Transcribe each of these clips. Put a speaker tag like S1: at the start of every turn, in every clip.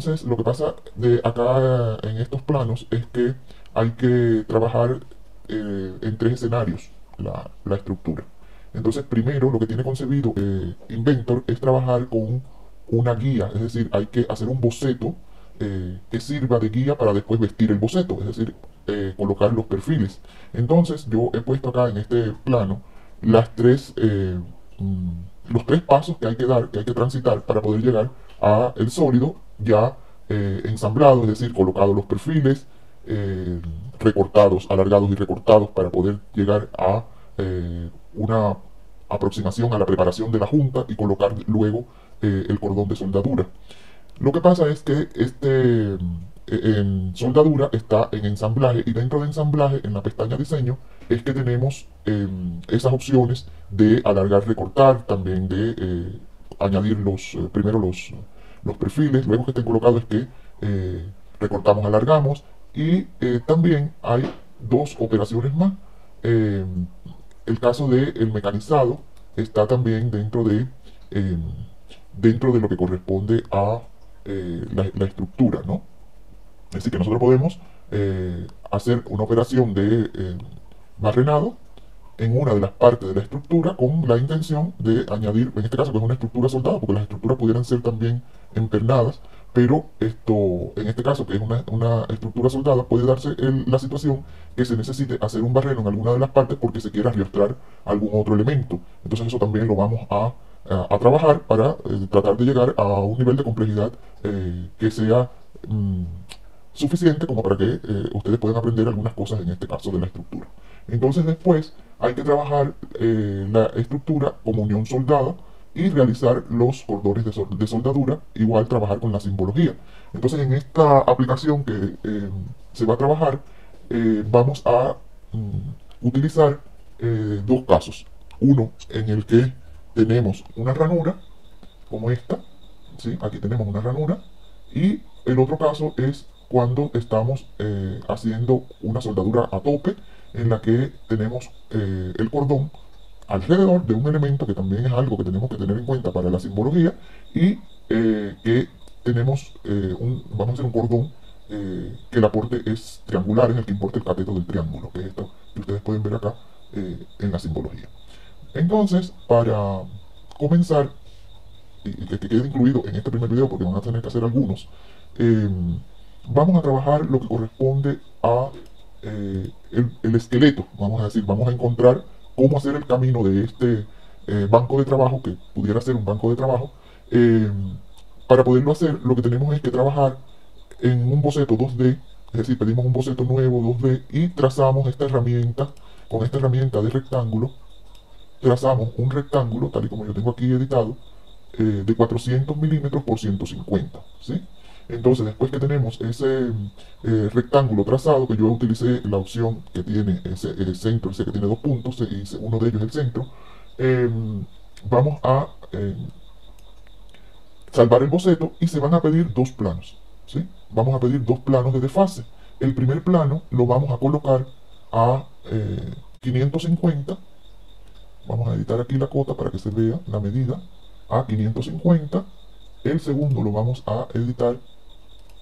S1: Entonces, lo que pasa de acá en estos planos es que hay que trabajar en tres escenarios la estructura. Entonces, primero, lo que tiene concebido Inventor es trabajar con una guía, es decir, hay que hacer un boceto que sirva de guía para después vestir el boceto, es decir, colocar los perfiles. Entonces, yo he puesto acá en este plano las mm, los tres pasos que hay que dar, que hay que transitar para poder llegar a el sólido ya ensamblado, es decir, colocados los perfiles, recortados, alargados y recortados para poder llegar a una aproximación a la preparación de la junta y colocar luego el cordón de soldadura. Lo que pasa es que en soldadura está en ensamblaje y dentro de ensamblaje, en la pestaña diseño, es que tenemos esas opciones de alargar, recortar, también de añadir primero los perfiles, luego que estén colocados es que recortamos, alargamos y también hay dos operaciones más. Eh, el caso del mecanizado está también eh, dentro de lo que corresponde a la estructura, ¿no? Es decir, que nosotros podemos hacer una operación de barrenado en una de las partes de la estructura con la intención de añadir, en este caso que es una estructura soldada, porque las estructuras pudieran ser también empernadas, pero en este caso que es una estructura soldada, puede darse la situación que se necesite hacer un barreno en alguna de las partes porque se quiera riostrar algún otro elemento. Entonces eso también lo vamos a trabajar para tratar de llegar a un nivel de complejidad que sea mm, suficiente como para que ustedes puedan aprender algunas cosas en este caso de la estructura. Entonces después hay que trabajar la estructura como unión soldada y realizar los cordones de soldadura, igual trabajar con la simbología. Entonces en esta aplicación que se va a trabajar, vamos a utilizar dos casos. Uno en el que tenemos una ranura, como esta, ¿sí? Aquí tenemos una ranura, y el otro caso es cuando estamos haciendo una soldadura a tope en la que tenemos el cordón alrededor de un elemento que también es algo que tenemos que tener en cuenta para la simbología y que tenemos vamos a hacer un cordón que el aporte es triangular, en el que importa el cateto del triángulo, que es esto que ustedes pueden ver acá en la simbología. Entonces, para comenzar, y que quede incluido en este primer video porque van a tener que hacer algunos, eh, vamos a trabajar lo que corresponde a el esqueleto, vamos a decir, vamos a encontrar cómo hacer el camino de este banco de trabajo, que pudiera ser un banco de trabajo. eh, para poderlo hacer, lo que tenemos es que trabajar en un boceto 2D, es decir, pedimos un boceto nuevo 2D y trazamos esta herramienta, con esta herramienta de rectángulo, trazamos un rectángulo, tal y como yo tengo aquí editado, de 400 milímetros por 150, ¿sí? Entonces, después que tenemos ese rectángulo trazado, que yo utilicé la opción que tiene ese centro, ese que tiene dos puntos, y uno de ellos es el centro, eh, vamos a salvar el boceto y se van a pedir dos planos, ¿sí? Vamos a pedir dos planos de desfase. El primer plano lo vamos a colocar a 550. Vamos a editar aquí la cota para que se vea la medida a 550. El segundo lo vamos a editar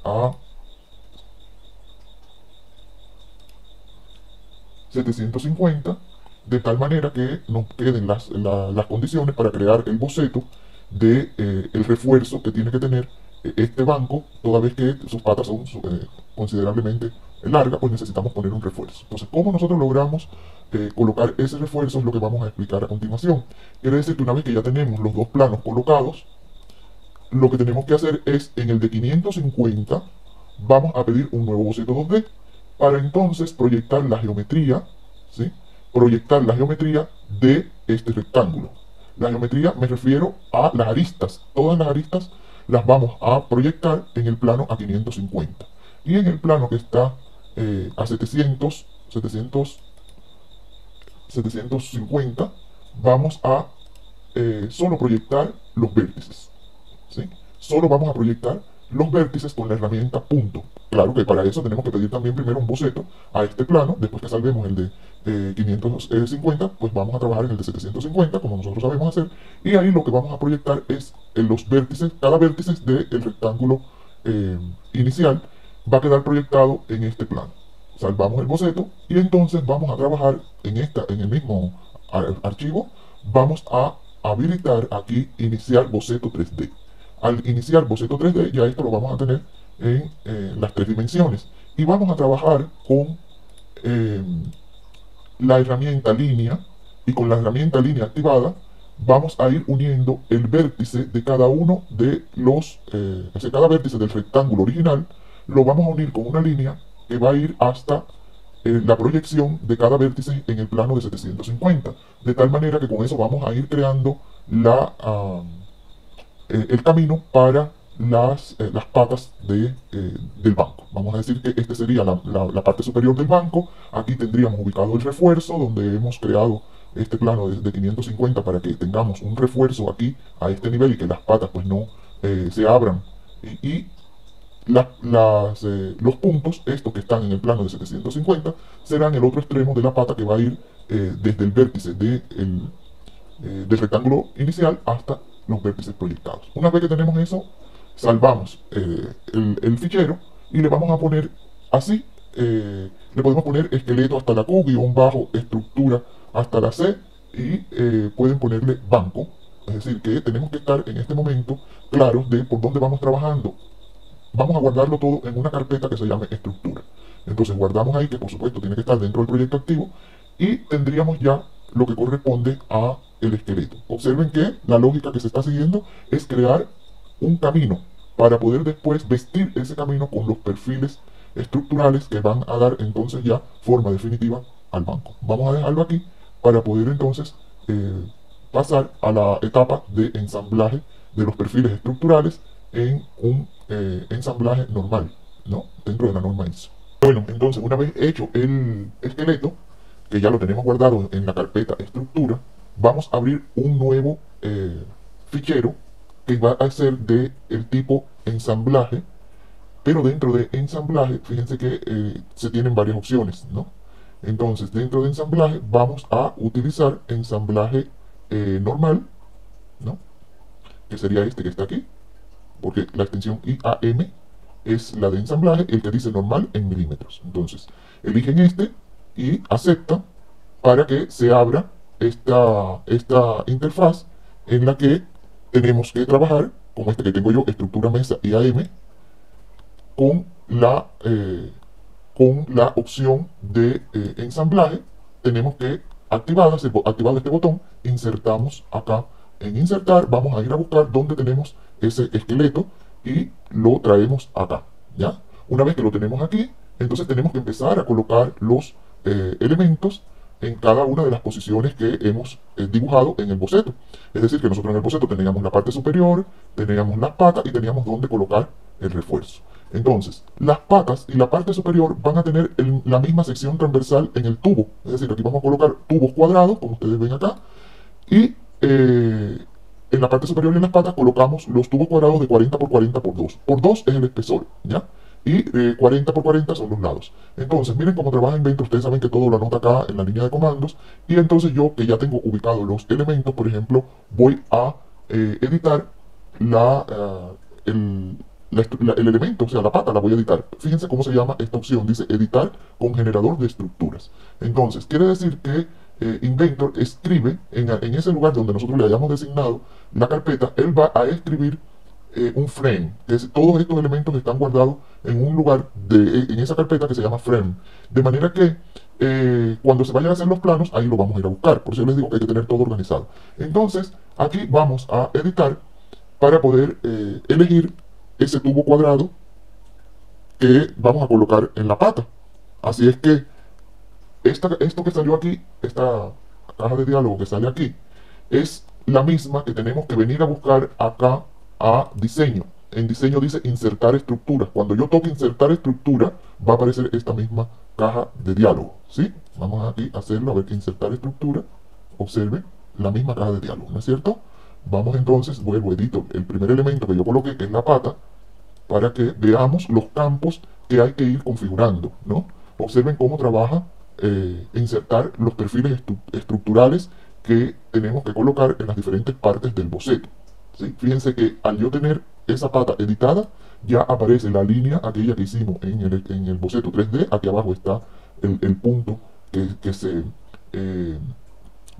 S1: a 750, de tal manera que nos queden las condiciones para crear el boceto de el refuerzo que tiene que tener este banco, toda vez que sus patas son considerablemente largas, pues necesitamos poner un refuerzo. Entonces, ¿cómo nosotros logramos colocar ese refuerzo? Es lo que vamos a explicar a continuación. Quiere decir que una vez que ya tenemos los dos planos colocados, lo que tenemos que hacer es, en el de 550, vamos a pedir un nuevo boceto 2D, para entonces proyectar la geometría, ¿sí? Proyectar la geometría de este rectángulo. La geometría me refiero a las aristas. Todas las aristas las vamos a proyectar en el plano a 550. Y en el plano que está a 750, vamos a solo proyectar los vértices, ¿sí? Solo vamos a proyectar los vértices con la herramienta punto. Claro que para eso tenemos que pedir también primero un boceto a este plano. Después que salvemos el de 550, pues vamos a trabajar en el de 750, como nosotros sabemos hacer. Y ahí lo que vamos a proyectar es en los vértices, cada vértice del rectángulo eh, inicial va a quedar proyectado en este plano. Salvamos el boceto y entonces vamos a trabajar en el mismo archivo. Vamos a habilitar aquí iniciar boceto 3D. Al iniciar boceto 3D ya esto lo vamos a tener en las tres dimensiones. Y vamos a trabajar con eh, la herramienta línea, y con la herramienta línea activada vamos a ir uniendo el vértice de cada uno de los, cada vértice del rectángulo original lo vamos a unir con una línea que va a ir hasta la proyección de cada vértice en el plano de 750, de tal manera que con eso vamos a ir creando el camino para las patas del banco. Vamos a decir que este sería la parte superior del banco. Aquí tendríamos ubicado el refuerzo, donde hemos creado este plano de 550 para que tengamos un refuerzo aquí a este nivel y que las patas pues no se abran. Y los puntos, estos que están en el plano de 750, serán el otro extremo de la pata que va a ir desde el vértice del rectángulo inicial hasta los vértices proyectados. Una vez que tenemos eso, salvamos el fichero y le vamos a poner así, le podemos poner esqueleto hasta la Q, guión bajo, estructura hasta la C, y pueden ponerle banco. Es decir, que tenemos que estar en este momento claros de por dónde vamos trabajando. Vamos a guardarlo todo en una carpeta que se llame estructura. Entonces guardamos ahí, que por supuesto tiene que estar dentro del proyecto activo, y tendríamos ya lo que corresponde a el esqueleto. Observen que la lógica que se está siguiendo es crear un camino para poder después vestir ese camino con los perfiles estructurales que van a dar entonces ya forma definitiva al banco. Vamos a dejarlo aquí para poder entonces pasar a la etapa de ensamblaje de los perfiles estructurales en un ensamblaje normal, ¿no? Dentro de la norma ISO. Bueno, entonces una vez hecho el esqueleto, que ya lo tenemos guardado en la carpeta estructura, vamos a abrir un nuevo fichero que va a ser de el tipo ensamblaje, pero dentro de ensamblaje, fíjense que se tienen varias opciones, ¿no? Entonces, dentro de ensamblaje vamos a utilizar ensamblaje normal, ¿no? Que sería este que está aquí, porque la extensión IAM es la de ensamblaje, el que dice normal en milímetros. Entonces, eligen este y acepta para que se abra esta interfaz en la que tenemos que trabajar, como este que tengo yo, estructura mesa IAM, con la opción de ensamblaje. Tenemos que activado este botón, insertamos acá en insertar, vamos a ir a buscar donde tenemos ese esqueleto y lo traemos acá, ¿ya? Una vez que lo tenemos aquí, entonces tenemos que empezar a colocar los elementos en cada una de las posiciones que hemos dibujado en el boceto. Es decir, que nosotros en el boceto teníamos la parte superior, teníamos las patas y teníamos donde colocar el refuerzo. Entonces, las patas y la parte superior van a tener la misma sección transversal en el tubo. Es decir, aquí vamos a colocar tubos cuadrados, como ustedes ven acá, y en la parte superior y en las patas colocamos los tubos cuadrados de 40 por 40 por 2. Por 2 es el espesor, ¿ya? Y 40 por 40 son los lados. Entonces, miren cómo trabaja Inventor. Ustedes saben que todo lo anota acá en la línea de comandos. Y entonces yo, que ya tengo ubicados los elementos, por ejemplo, voy a editar el elemento, o sea, la pata la voy a editar. Fíjense cómo se llama esta opción. Dice editar con generador de estructuras. Entonces, quiere decir que Inventor escribe en ese lugar donde nosotros le hayamos designado la carpeta, él va a escribir un frame, que es, todos estos elementos están guardados en un lugar en esa carpeta que se llama frame, de manera que cuando se vayan a hacer los planos, ahí lo vamos a ir a buscar. Por eso les digo que hay que tener todo organizado. Entonces, aquí vamos a editar para poder elegir ese tubo cuadrado que vamos a colocar en la pata. Así es que esto que salió aquí, esta caja de diálogo que sale aquí, es la misma que tenemos que venir a buscar acá a diseño. En diseño dice insertar estructuras. Cuando yo toque insertar estructura, va a aparecer esta misma caja de diálogo, ¿sí? Vamos aquí a hacerlo, a ver que insertar estructura. Observe la misma caja de diálogo, ¿no es cierto? Vamos entonces, vuelvo, edito el primer elemento que yo coloqué, que es la pata, para que veamos los campos que hay que ir configurando, ¿no? Observen cómo trabaja insertar los perfiles estructurales que tenemos que colocar en las diferentes partes del boceto, ¿sí? Fíjense que al yo tener esa pata editada, ya aparece la línea aquella que hicimos en el boceto 3D. Aquí abajo está el punto que se eh,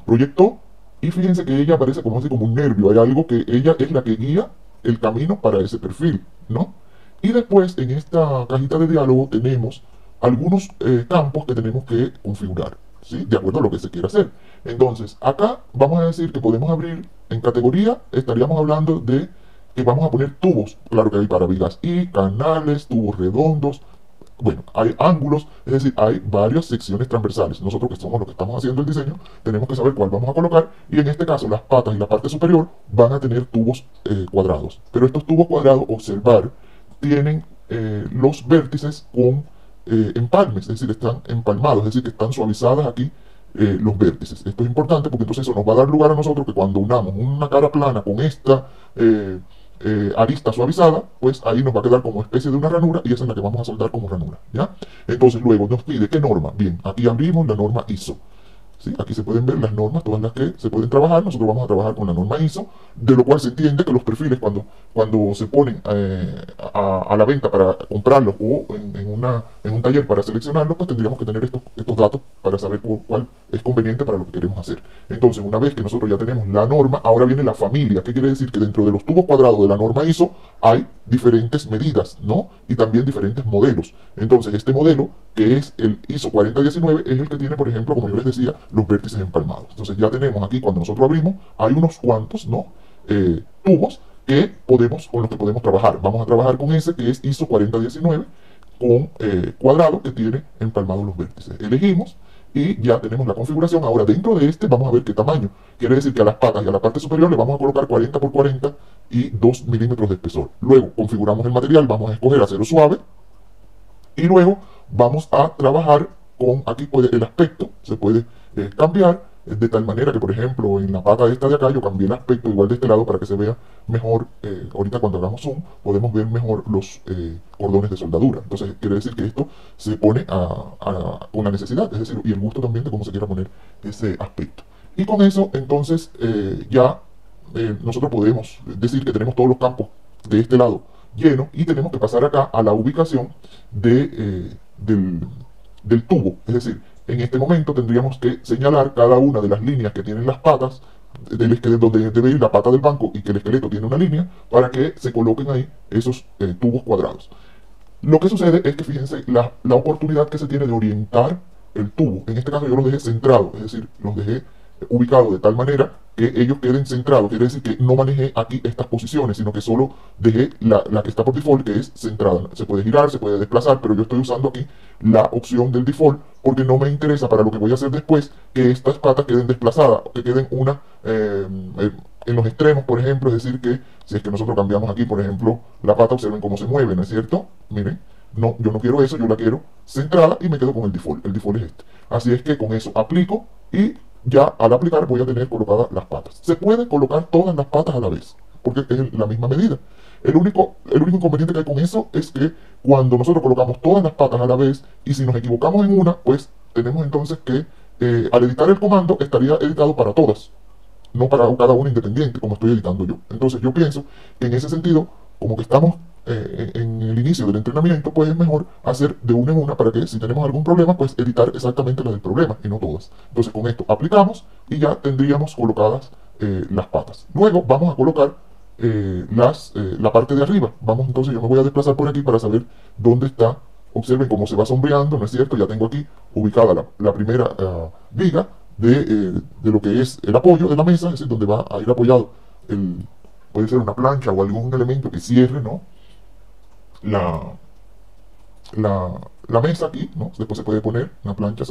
S1: proyectó. Y fíjense que ella aparece como así como un nervio. Hay algo que ella es la que guía el camino para ese perfil, ¿no? Y después en esta cajita de diálogo tenemos algunos campos que tenemos que configurar, ¿sí? De acuerdo a lo que se quiera hacer. Entonces, acá vamos a decir que podemos abrir en categoría, estaríamos hablando de que vamos a poner tubos. Claro que hay para vigas y canales, tubos redondos. Bueno, hay ángulos, es decir, hay varias secciones transversales. Nosotros que somos los que estamos haciendo el diseño, tenemos que saber cuál vamos a colocar y en este caso las patas y la parte superior van a tener tubos cuadrados. Pero estos tubos cuadrados, observar, tienen los vértices con empalmes, es decir, están empalmados, es decir, que están suavizadas aquí los vértices. Esto es importante porque entonces eso nos va a dar lugar a nosotros que cuando unamos una cara plana con esta arista suavizada, pues ahí nos va a quedar como especie de una ranura y esa es la que vamos a soldar como ranura, ¿ya? Entonces luego nos pide qué norma. Bien, aquí abrimos la norma ISO. ¿Sí? Aquí se pueden ver las normas, todas las que se pueden trabajar. Nosotros vamos a trabajar con la norma ISO, de lo cual se entiende que los perfiles cuando se ponen a la venta para comprarlos o en un taller para seleccionarlos, pues tendríamos que tener estos datos para saber cuál es conveniente para lo que queremos hacer. Entonces, una vez que nosotros ya tenemos la norma, ahora viene la familia. ¿Qué quiere decir? Que dentro de los tubos cuadrados de la norma ISO hay diferentes medidas, ¿no? Y también diferentes modelos. Entonces, este modelo, que es el ISO 4019, es el que tiene, por ejemplo, como yo les decía, los vértices empalmados. Entonces ya tenemos aquí, cuando nosotros abrimos, hay unos cuantos, ¿no? Tubos con los que podemos trabajar. Vamos a trabajar con ese que es ISO 4019, con cuadrado que tiene empalmados los vértices. Elegimos y ya tenemos la configuración. Ahora dentro de este vamos a ver qué tamaño. Quiere decir que a las patas y a la parte superior le vamos a colocar 40 por 40 y 2 milímetros de espesor. Luego configuramos el material, vamos a escoger acero suave y luego vamos a trabajar con, aquí puede, el aspecto se puede cambiar de tal manera que, por ejemplo, en la pata esta de acá yo cambié el aspecto igual de este lado para que se vea mejor. Ahorita cuando hagamos zoom podemos ver mejor los cordones de soldadura. Entonces quiere decir que esto se pone con la necesidad, es decir, y el gusto también de cómo se quiera poner ese aspecto. Y con eso entonces ya nosotros podemos decir que tenemos todos los campos de este lado llenos y tenemos que pasar acá a la ubicación del tubo. Es decir, en este momento tendríamos que señalar cada una de las líneas que tienen las patas del esqueleto, donde debe ir la pata del banco y que el esqueleto tiene una línea para que se coloquen ahí esos tubos cuadrados. Lo que sucede es que fíjense la oportunidad que se tiene de orientar el tubo. En este caso yo los dejé centrados, es decir, los dejé ubicados de tal manera que ellos queden centrados. Quiere decir que no manejé aquí estas posiciones, sino que solo dejé la que está por default, que es centrada. Se puede girar, se puede desplazar, pero yo estoy usando aquí la opción del default porque no me interesa para lo que voy a hacer después que estas patas queden desplazadas, que queden una en los extremos, por ejemplo. Es decir, que si es que nosotros cambiamos aquí, por ejemplo, la pata, observen cómo se mueve, ¿no es cierto? Miren, no, yo no quiero eso, yo la quiero centrada y me quedo con el default. El default es este. Así es que con eso aplico y ya al aplicar voy a tener colocadas las patas. Se puede colocar todas las patas a la vez, porque es la misma medida. El único inconveniente que hay con eso es que cuando nosotros colocamos todas las patas a la vez y si nos equivocamos en una, pues tenemos entonces que al editar el comando estaría editado para todas, no para cada una independiente como estoy editando yo. Entonces yo pienso que en ese sentido, como que estamos en el inicio del entrenamiento, pues es mejor hacer de una en una para que si tenemos algún problema, pues editar exactamente la del problema y no todas. Entonces con esto aplicamos y ya tendríamos colocadas las patas. Luego vamos a colocar la parte de arriba. Vamos entonces, yo me voy a desplazar por aquí para saber dónde está. Observen cómo se va sombreando, ¿no es cierto? Ya tengo aquí ubicada la primera viga de lo que es el apoyo de la mesa, es decir, donde va a ir apoyado puede ser una plancha o algún elemento que cierre, ¿no? La mesa aquí, ¿no? Después se puede poner una plancha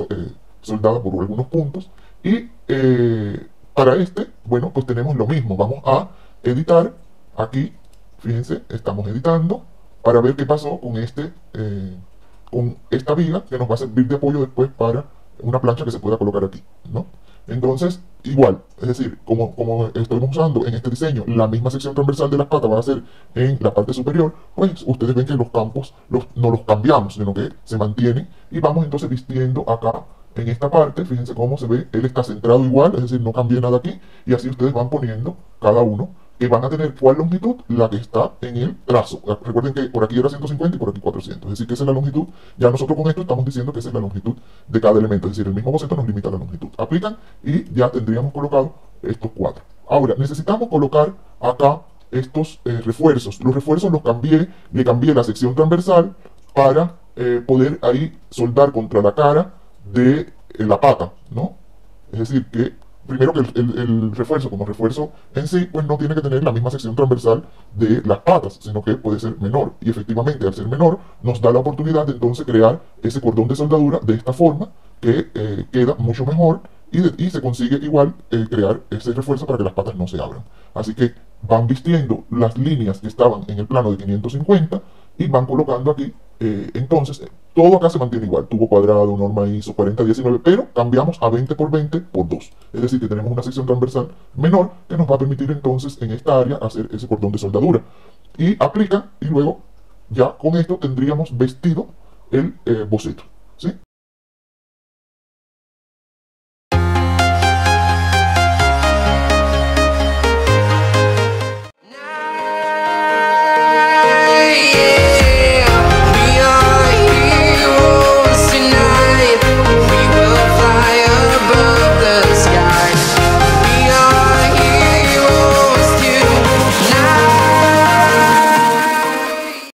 S1: soldada por algunos puntos. Y para bueno, pues tenemos lo mismo. Vamos a editar aquí. Fíjense, estamos editando para ver qué pasó con con esta viga que nos va a servir de apoyo después para una plancha que se pueda colocar aquí, ¿no? Entonces, igual, es decir, como estamos usando en este diseño la misma sección transversal de las patas va a ser en la parte superior, pues ustedes ven que los campos no los cambiamos, sino que se mantienen y vamos entonces vistiendo acá en esta parte. Fíjense cómo se ve, él está centrado igual, es decir, no cambié nada aquí y así ustedes van poniendo cada uno que van a tener ¿cuál longitud? La que está en el trazo. Recuerden que por aquí era 150 y por aquí 400. Es decir, que esa es la longitud. Ya nosotros con esto estamos diciendo que esa es la longitud de cada elemento. Es decir, el mismo boceto nos limita la longitud. Aplican y ya tendríamos colocado estos cuatro. Ahora, necesitamos colocar acá estos refuerzos. Los refuerzos los cambié, le cambié la sección transversal para poder ahí soldar contra la cara de la pata, ¿no? Es decir, que primero que el refuerzo como refuerzo en sí, pues no tiene que tener la misma sección transversal de las patas, sino que puede ser menor. Y efectivamente, al ser menor, nos da la oportunidad de entonces crear ese cordón de soldadura de esta forma, que queda mucho mejor y se consigue igual crear ese refuerzo para que las patas no se abran. Así que van vistiendo las líneas que estaban en el plano de 550 y van colocando aquí. Entonces, todo acá se mantiene igual, tubo cuadrado, norma ISO 4019, pero cambiamos a 20 por 20 por 2. Es decir, que tenemos una sección transversal menor que nos va a permitir entonces en esta área hacer ese cordón de soldadura. Y aplica, y luego ya con esto tendríamos vestido el boceto.